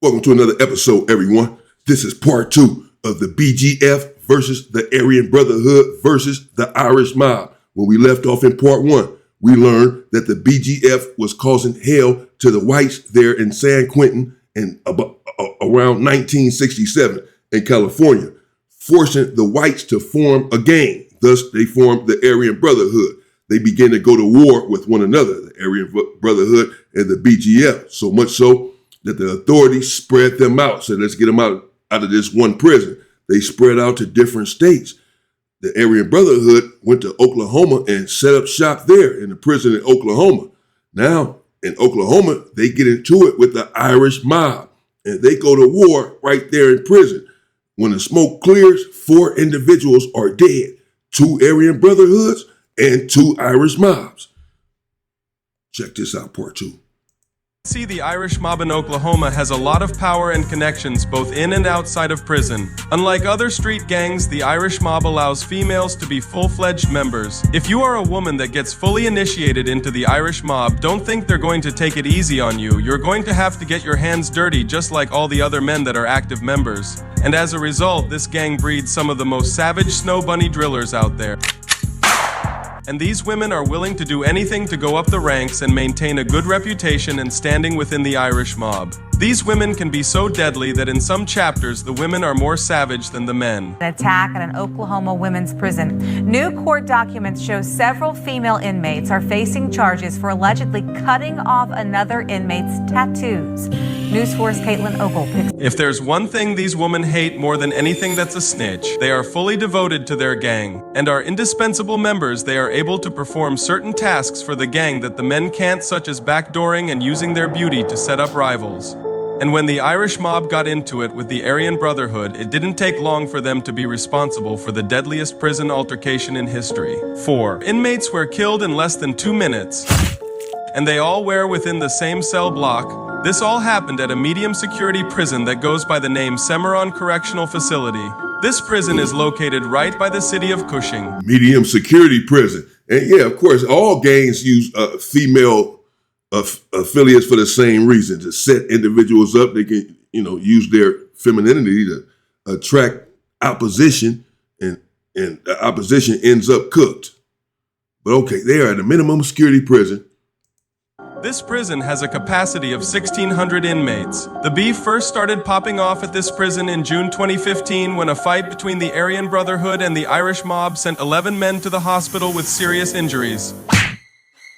Welcome to another episode, everyone. This is part 2 of the BGF versus the Aryan Brotherhood versus the Irish Mob. When we left off in part 1, we learned that the BGF was causing hell to the whites there in San Quentin in around 1967 in California, forcing the whites to form a gang. Thus, they formed the Aryan Brotherhood. They began to go to war with one another, the Aryan Brotherhood and the BGF, so much so that the authorities spread them out. So let's get them out of this one prison. They spread out to different states. The Aryan Brotherhood went to Oklahoma and set up shop there in the prison in Oklahoma. Now, in Oklahoma, they get into it with the Irish mob, and they go to war right there in prison. When the smoke clears, 4 individuals are dead, 2 Aryan Brotherhoods and 2 Irish mobs. Check this out, part 2. See, the Irish mob in Oklahoma has a lot of power and connections both in and outside of prison. Unlike other street gangs, the Irish mob allows females to be full-fledged members. If you are a woman that gets fully initiated into the Irish mob, don't think they're going to take it easy on you. You're going to have to get your hands dirty just like all the other men that are active members. And as a result, this gang breeds some of the most savage snow bunny drillers out there. And these women are willing to do anything to go up the ranks and maintain a good reputation and standing within the Irish mob. These women can be so deadly that in some chapters, the women are more savage than the men. An attack at an Oklahoma women's prison. New court documents show several female inmates are facing charges for allegedly cutting off another inmate's tattoos. News 4's Caitlin Ogle picks. If there's one thing these women hate more than anything that's a snitch, they are fully devoted to their gang. And are indispensable members, they are able to perform certain tasks for the gang that the men can't, such as backdooring and using their beauty to set up rivals. And when the Irish mob got into it with the Aryan Brotherhood, it didn't take long for them to be responsible for the deadliest prison altercation in history. 4 inmates were killed in less than 2 minutes, and they all were within the same cell block. This all happened at a medium security prison that goes by the name Cimarron Correctional Facility. This prison is located right by the city of Cushing. Medium security prison. And yeah, of course, all gangs use female affiliates for the same reason, to set individuals up. They can, use their femininity to attract opposition, and the opposition ends up cooked. But okay, they are at a minimum security prison. This prison has a capacity of 1,600 inmates. The beef first started popping off at this prison in June 2015 when a fight between the Aryan Brotherhood and the Irish mob sent 11 men to the hospital with serious injuries.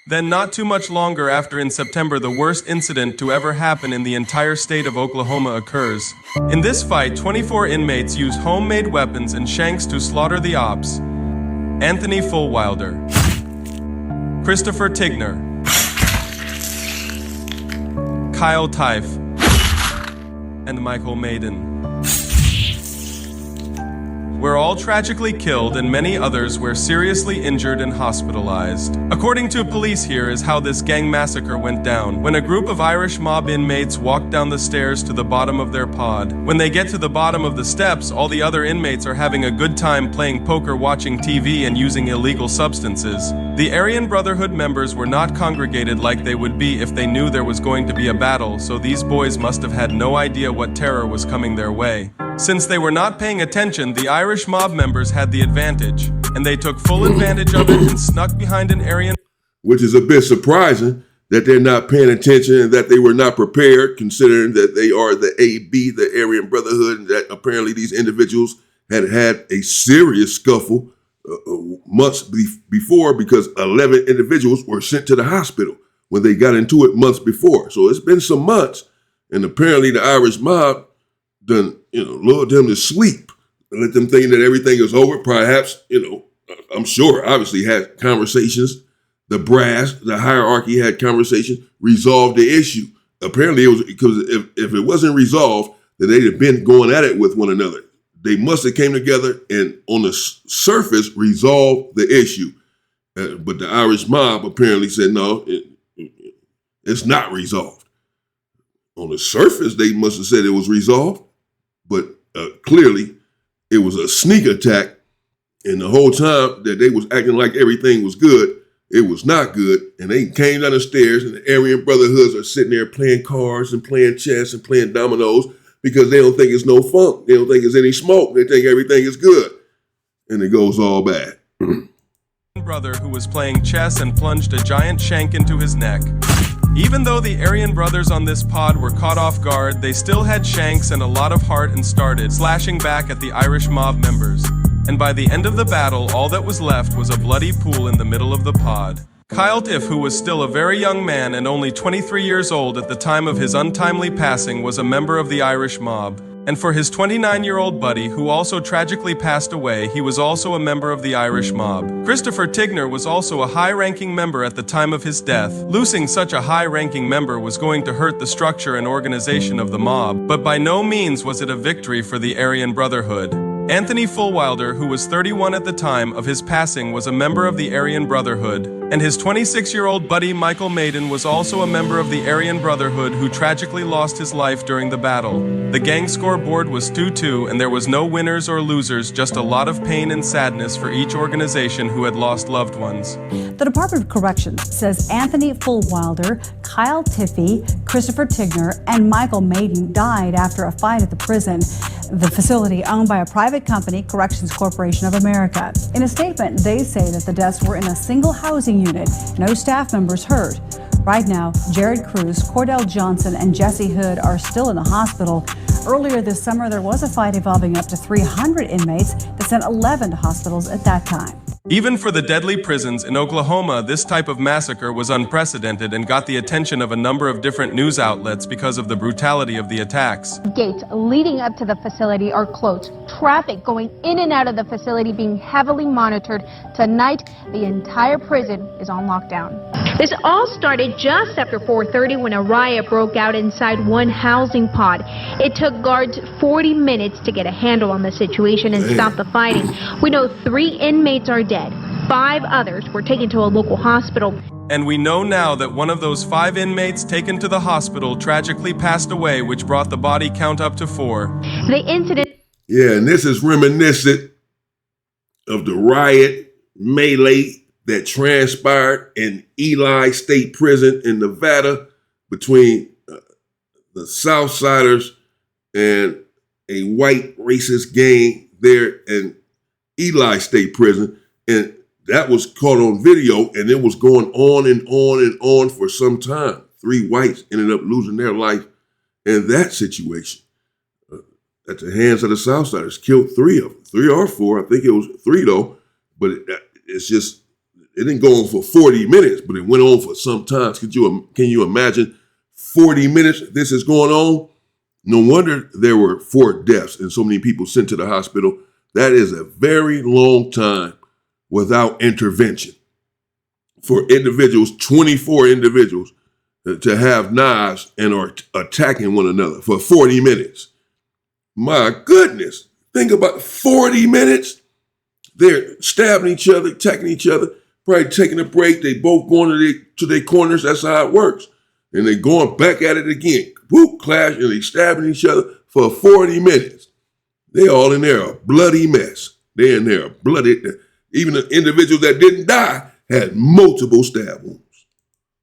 Then not too much longer after, in September, the worst incident to ever happen in the entire state of Oklahoma occurs. In this fight, 24 inmates use homemade weapons and shanks to slaughter the ops. Anthony Fulwilder, Christopher Tigner, Kyle Teif, and Michael Maiden were all tragically killed, and many others were seriously injured and hospitalized. According to police, here is how this gang massacre went down. When a group of Irish mob inmates walked down the stairs to the bottom of their pod. When they get to the bottom of the steps, all the other inmates are having a good time playing poker, watching TV, and using illegal substances. The Aryan Brotherhood members were not congregated like they would be if they knew there was going to be a battle, so these boys must have had no idea what terror was coming their way. Since they were not paying attention, the Irish mob members had the advantage, and they took full advantage of it and snuck behind an Aryan. Which is a bit surprising that they're not paying attention and that they were not prepared, considering that they are the AB, the Aryan Brotherhood, and that apparently these individuals had a serious scuffle months before, because 11 individuals were sent to the hospital when they got into it months before. So it's been some months, and apparently the Irish mob done, lured them to sleep and let them think that everything is over. Perhaps, I'm sure, obviously had conversations. The brass, the hierarchy had conversations, resolved the issue. Apparently it was because if it wasn't resolved, then they'd have been going at it with one another. They must have came together and on the surface resolved the issue. But the Irish mob apparently said, no, it's not resolved. On the surface, they must have said it was resolved, but clearly it was a sneak attack. And the whole time that they was acting like everything was good, It was not good, and they came down the stairs, and the Aryan Brotherhoods are sitting there playing cards and playing chess and playing dominoes because they don't think it's no funk. They don't think it's any smoke. They think everything is good, and it goes all bad. Brother who was playing chess and plunged a giant shank into his neck. Even though the Aryan brothers on this pod were caught off guard, they still had shanks and a lot of heart and started slashing back at the Irish mob members. And by the end of the battle, all that was left was a bloody pool in the middle of the pod. Pt.2, who was still a very young man and only 23 years old at the time of his untimely passing, was a member of the Irish mob. And for his 29-year-old buddy, who also tragically passed away, he was also a member of the Irish mob. Christopher Tigner was also a high-ranking member at the time of his death. Losing such a high-ranking member was going to hurt the structure and organization of the mob, but by no means was it a victory for the Aryan Brotherhood. Anthony Fulwilder, who was 31 at the time of his passing, was a member of the Aryan Brotherhood, and his 26-year-old buddy Michael Maiden was also a member of the Aryan Brotherhood who tragically lost his life during the battle. The gang scoreboard was 2-2, and there was no winners or losers, just a lot of pain and sadness for each organization who had lost loved ones. The Department of Corrections says Anthony Fulwilder, Kyle Tiffey, Christopher Tigner, and Michael Maiden died after a fight at the prison, the facility owned by a private company, Corrections Corporation of America. In a statement, they say that the deaths were in a single housing unit, no staff members hurt. Right now, Jared Cruz, Cordell Johnson, and Jesse Hood are still in the hospital. Earlier this summer, there was a fight involving up to 300 inmates that sent 11 to hospitals at that time. Even for the deadly prisons in Oklahoma, this type of massacre was unprecedented and got the attention of a number of different news outlets because of the brutality of the attacks. Gates leading up to the facility are closed. Traffic going in and out of the facility being heavily monitored. Tonight, the entire prison is on lockdown. This all started just after 4:30 when a riot broke out inside one housing pod. It took guards 40 minutes to get a handle on the situation and stop the fighting. We know 3 inmates are dead. 5 others were taken to a local hospital. And we know now that one of those 5 inmates taken to the hospital tragically passed away, which brought the body count up to 4. The incident... Yeah, and this is reminiscent of the riot melee that transpired in Ely State Prison in Nevada between the Southsiders and a white racist gang there in Ely State Prison. And that was caught on video, and it was going on and on and on for some time. 3 whites ended up losing their life in that situation at the hands of the Southsiders. Killed 3 of them, 3 or 4. I think it was 3 though, but it's just, it didn't go on for 40 minutes, but it went on for some time. Can you imagine 40 minutes this is going on? No wonder there were 4 deaths and so many people sent to the hospital. That is a very long time without intervention. For individuals, 24 individuals, to have knives and are attacking one another for 40 minutes. My goodness, think about 40 minutes. They're stabbing each other, attacking each other, probably taking a break. They both going to their corners. That's how it works. And they going back at it again. Whoop, clash, and they stabbing each other for 40 minutes. They all in there a bloody mess. They're in there bloody. Even the individuals that didn't die had multiple stab wounds.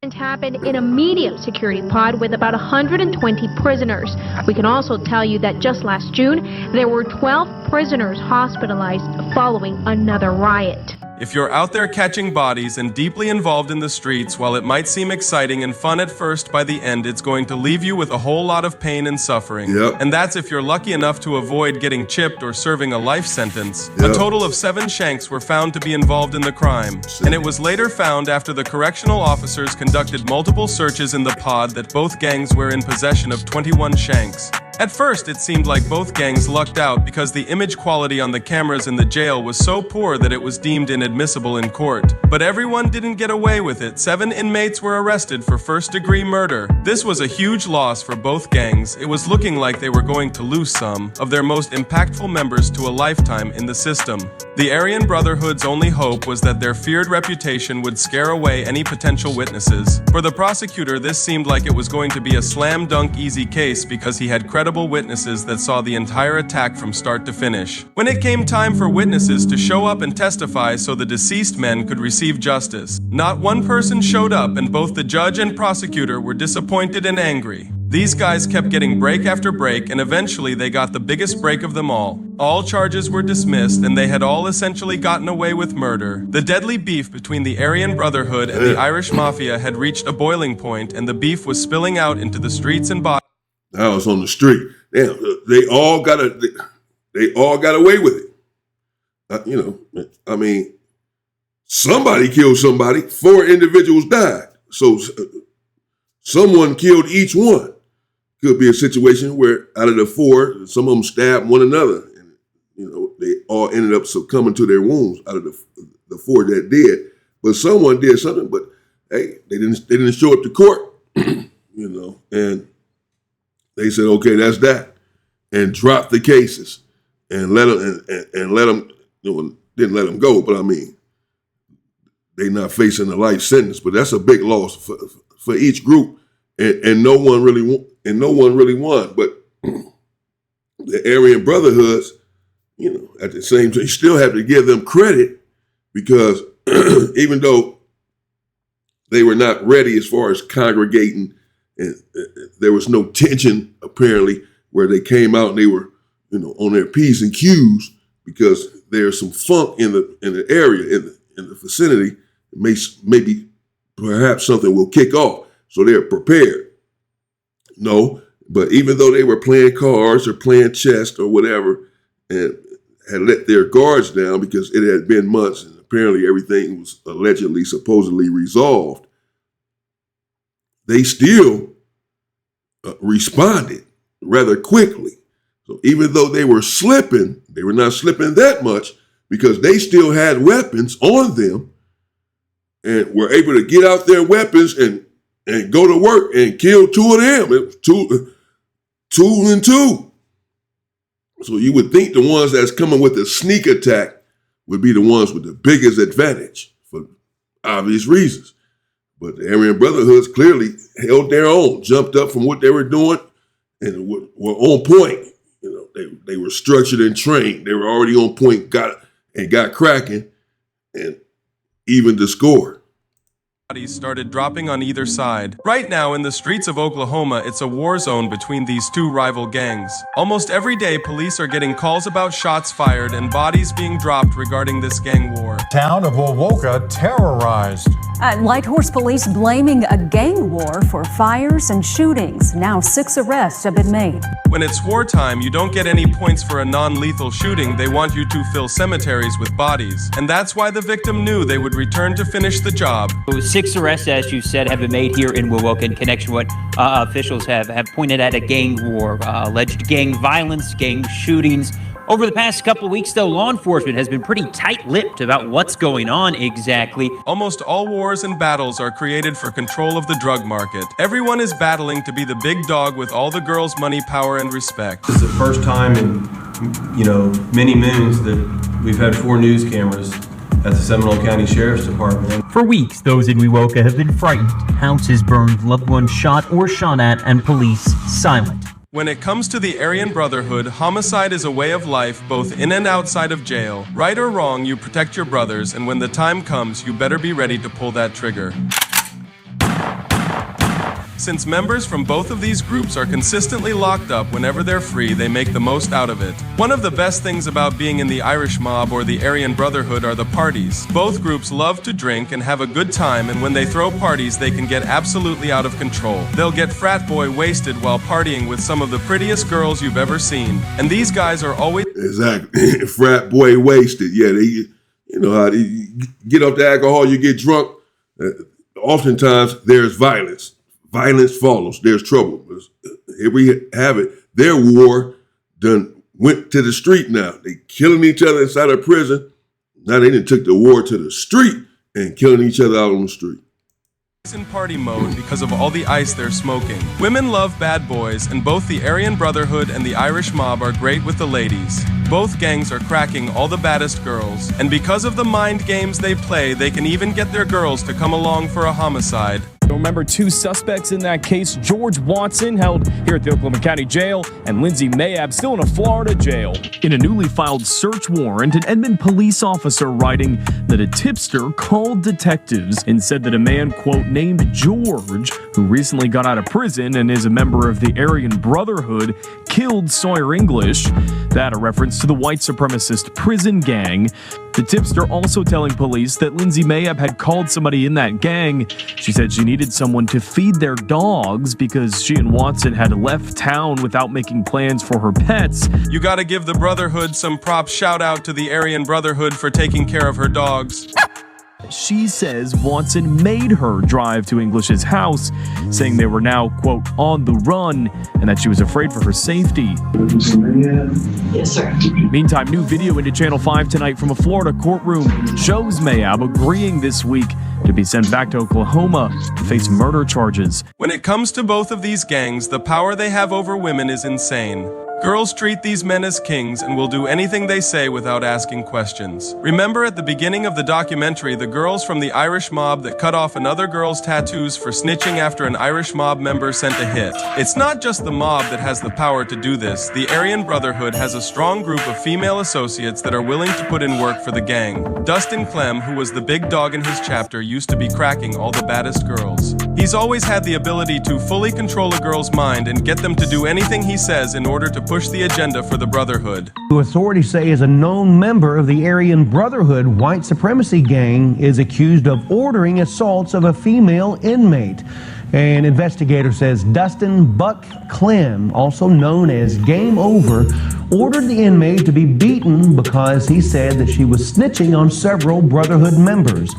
It happened in a medium security pod with about 120 prisoners. We can also tell you that just last June, there were 12 prisoners hospitalized following another riot. If you're out there catching bodies and deeply involved in the streets, while it might seem exciting and fun at first, by the end it's going to leave you with a whole lot of pain and suffering. Yep. And that's if you're lucky enough to avoid getting chipped or serving a life sentence. Yep. A total of 7 shanks were found to be involved in the crime. And it was later found after the correctional officers conducted multiple searches in the pod that both gangs were in possession of 21 shanks. At first, it seemed like both gangs lucked out because the image quality on the cameras in the jail was so poor that it was deemed inadmissible in court. But everyone didn't get away with it. 7 inmates were arrested for first-degree murder. This was a huge loss for both gangs. It was looking like they were going to lose some of their most impactful members to a lifetime in the system. The Aryan Brotherhood's only hope was that their feared reputation would scare away any potential witnesses. For the prosecutor, this seemed like it was going to be a slam-dunk easy case because he had credible credible witnesses that saw the entire attack from start to finish. When it came time for witnesses to show up and testify so the deceased men could receive justice, not one person showed up, and both the judge and prosecutor were disappointed and angry. These guys kept getting break after break, and eventually they got the biggest break of them all. All charges were dismissed, and they had all essentially gotten away with murder. The deadly beef between the Aryan Brotherhood and the Irish Mafia had reached a boiling point, and the beef was spilling out into the streets and bodies. I was on the street. Damn, they all got away with it. I mean, somebody killed somebody. 4 individuals died. So someone killed each one. Could be a situation where out of the 4, some of them stabbed one another, and they all ended up succumbing to their wounds out of the 4 that did. But someone did something. But hey, they didn't show up to court, and they said, okay, that's that, and dropped the cases and let them didn't let them go. But I mean, they're not facing a life sentence. But that's a big loss for each group, and no one really won. But the Aryan Brotherhoods, at the same time, you still have to give them credit, because even though they were not ready as far as congregating, and there was no tension apparently, where they came out and they were, on their P's and Q's, because there's some funk in the area, in the vicinity. Maybe perhaps something will kick off, so they're prepared. No, but even though they were playing cards or playing chess or whatever, and had let their guards down because it had been months, and apparently everything was supposedly resolved, they still responded rather quickly. So even though they were slipping, they were not slipping that much, because they still had weapons on them and were able to get out their weapons and go to work and kill 2 of them. It was 2 and 2. So you would think the ones that's coming with a sneak attack would be the ones with the biggest advantage, for obvious reasons. But the Aryan Brotherhoods clearly held their own, jumped up from what they were doing, and were on point. They were structured and trained. They were already on point, got cracking, and evened the score. Bodies started dropping on either side. Right now, in the streets of Oklahoma, it's a war zone between these 2 rival gangs. Almost every day, police are getting calls about shots fired and bodies being dropped regarding this gang war. Town of Wowoka terrorized. Light Horse Police blaming a gang war for fires and shootings. Now 6 arrests have been made. When it's wartime, you don't get any points for a non-lethal shooting. They want you to fill cemeteries with bodies. And that's why the victim knew they would return to finish the job. 6 arrests, as you said, have been made here in Wowoka in connection with what officials have pointed at a gang war, alleged gang violence, gang shootings. Over the past couple of weeks, though, law enforcement has been pretty tight-lipped about what's going on exactly. Almost all wars and battles are created for control of the drug market. Everyone is battling to be the big dog with all the girls' money, power, and respect. This is the first time in, many moons that we've had 4 news cameras at the Seminole County Sheriff's Department. For weeks, those in Wewoka have been frightened. Houses burned, loved ones shot or shot at, and police silent. When it comes to the Aryan Brotherhood, homicide is a way of life, both in and outside of jail. Right or wrong, you protect your brothers, and when the time comes, you better be ready to pull that trigger. Since members from both of these groups are consistently locked up whenever they're free, they make the most out of it. One of the best things about being in the Irish Mob or the Aryan Brotherhood are the parties. Both groups love to drink and have a good time, and when they throw parties, they can get absolutely out of control. They'll get frat boy wasted while partying with some of the prettiest girls you've ever seen. And these guys are always... Exactly. Frat boy wasted. Yeah, how they get off the alcohol, you get drunk. Oftentimes, there's violence. Violence follows. There's trouble. Here we have it. Their war done went to the street now. They killing each other inside of prison. Now they done took the war to the street and killing each other out on the street. In party mode because of all the ice they're smoking. Women love bad boys, and both the Aryan Brotherhood and the Irish Mob are great with the ladies. Both gangs are cracking all the baddest girls, and because of the mind games they play, they can even get their girls to come along for a homicide. remember two suspects in that case, George Watson, held here at the Oklahoma County Jail, and Lindsay Mayab, still in a Florida jail. In a newly filed search warrant, an Edmond police officer writing that a tipster called detectives and said that a man, quote, named George, who recently got out of prison and is a member of the Aryan Brotherhood, killed Sawyer English. That a reference to the white supremacist prison gang. The tipster also telling police that Lindsay Mayab had called somebody in that gang. She said she needed someone to feed their dogs because she and Watson had left town without making plans for her pets. You gotta give the Brotherhood some props. Shout out to the Aryan Brotherhood for taking care of her dogs. She says Watson made her drive to English's house, saying they were now, quote, on the run, and that she was afraid for her safety. Yes, sir. Meantime, new video into Channel 5 tonight from a Florida courtroom shows Mayab agreeing this week to be sent back to Oklahoma to face murder charges. When it comes to both of these gangs, the power they have over women is insane. Girls treat these men as kings and will do anything they say without asking questions. Remember at the beginning of the documentary, the girls from the Irish mob that cut off another girl's tattoos for snitching after an Irish mob member sent a hit. It's not just the mob that has the power to do this. The Aryan Brotherhood has a strong group of female associates that are willing to put in work for the gang. Dustin Clem, who was the big dog in his chapter, used to be cracking all the baddest girls. He's always had the ability to fully control a girl's mind and get them to do anything he says in order to push the agenda for the Brotherhood. Who authorities say is a known member of the Aryan Brotherhood white supremacy gang, is accused of ordering assaults of a female inmate. An investigator says Dustin Buck Clem, also known as Game Over, ordered the inmate to be beaten because he said that she was snitching on several Brotherhood members.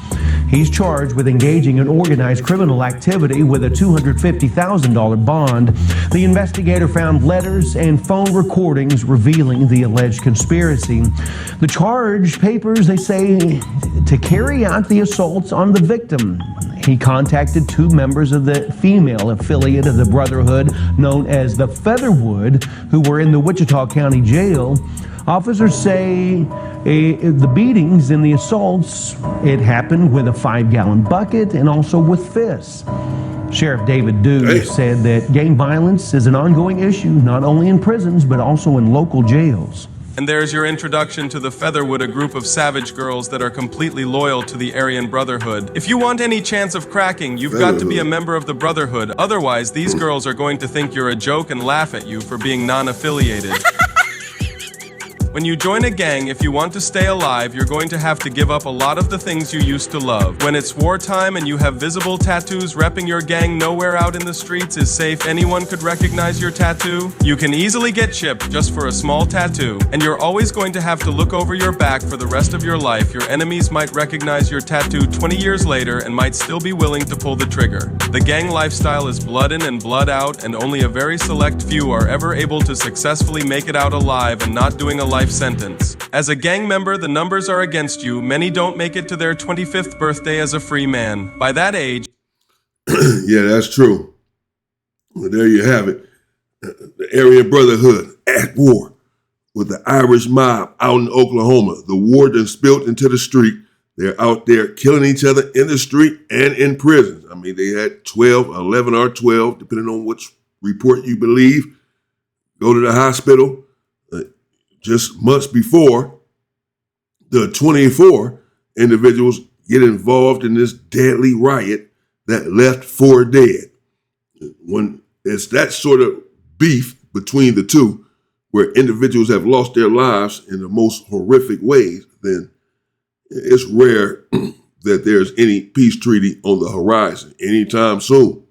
He's charged with engaging in organized criminal activity with a $250,000 bond. The investigator found letters and phone recordings revealing the alleged conspiracy. The charge papers, they say, to carry out the assaults on the victim. He contacted two members of the female affiliate of the Brotherhood, known as the Featherwood, who were in the Wichita County Jail. Officers say the beatings and the assaults, it happened with a 5-gallon bucket and also with fists. Sheriff David Dew said that gang violence is an ongoing issue, not only in prisons, but also in local jails. And there's your introduction to the Featherwood, a group of savage girls that are completely loyal to the Aryan Brotherhood. If you want any chance of cracking, you've got to be a member of the Brotherhood. Otherwise, these girls are going to think you're a joke and laugh at you for being non-affiliated. When you join a gang, if you want to stay alive, you're going to have to give up a lot of the things you used to love. When it's wartime and you have visible tattoos, repping your gang nowhere out in the streets is safe. Anyone could recognize your tattoo. You can easily get chipped just for a small tattoo. And you're always going to have to look over your back for the rest of your life. Your enemies might recognize your tattoo 20 years later and might still be willing to pull the trigger. The gang lifestyle is blood in and blood out, and only a very select few are ever able to successfully make it out alive and not doing a life sentence. As a gang member, the numbers are against you. Many don't make it to their 25th birthday as a free man. By that age... Yeah, that's true. Well, there you have it. The Aryan Brotherhood at war with the Irish mob out in Oklahoma. The war done spilled into the street. They're out there killing each other in the street and in prison. I mean, they had 11 or 12, depending on which report you believe, go to the hospital. Just months before, the 24 individuals get involved in this deadly riot that left 4 dead. When it's that sort of beef between the two, where individuals have lost their lives in the most horrific ways, then it's rare that there's any peace treaty on the horizon anytime soon.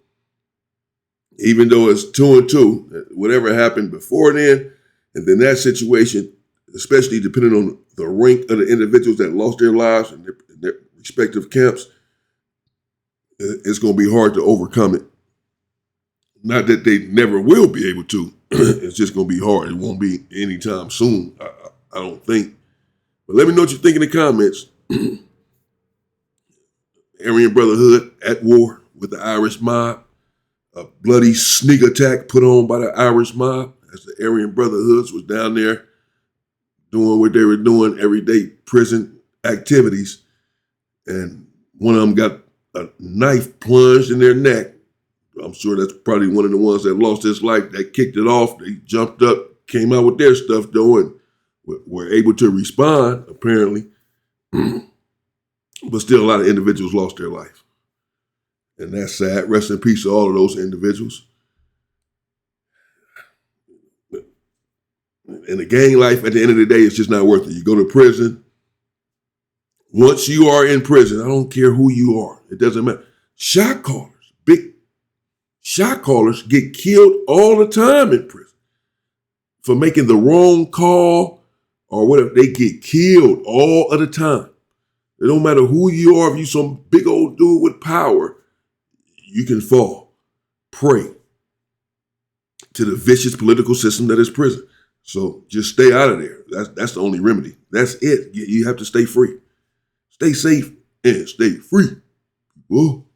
Even though it's 2-2, whatever happened before then, and then that situation, especially depending on the rank of the individuals that lost their lives in their respective camps, it's going to be hard to overcome it. Not that they never will be able to. It's just going to be hard. It won't be anytime soon, I don't think. But let me know what you think in the comments. Aryan Brotherhood at war with the Irish mob. A bloody sneak attack put on by the Irish mob as the Aryan Brotherhoods was down there doing what they were doing, everyday prison activities. And one of them got a knife plunged in their neck. I'm sure that's probably one of the ones that lost his life. They kicked it off. They jumped up, came out with their stuff though, and were able to respond, apparently. But still, a lot of individuals lost their life. And that's sad. Rest in peace to all of those individuals. And the gang life, at the end of the day, is just not worth it. You go to prison. Once you are in prison, I don't care who you are. It doesn't matter. Shot callers, big shot callers get killed all the time in prison for making the wrong call or whatever. They get killed all of the time. It don't matter who you are. If you some big old dude with power, you can fall prey to the vicious political system that is prison. So just stay out of there. That's the only remedy. That's it. You have to stay free. Stay safe and stay free. Whoa.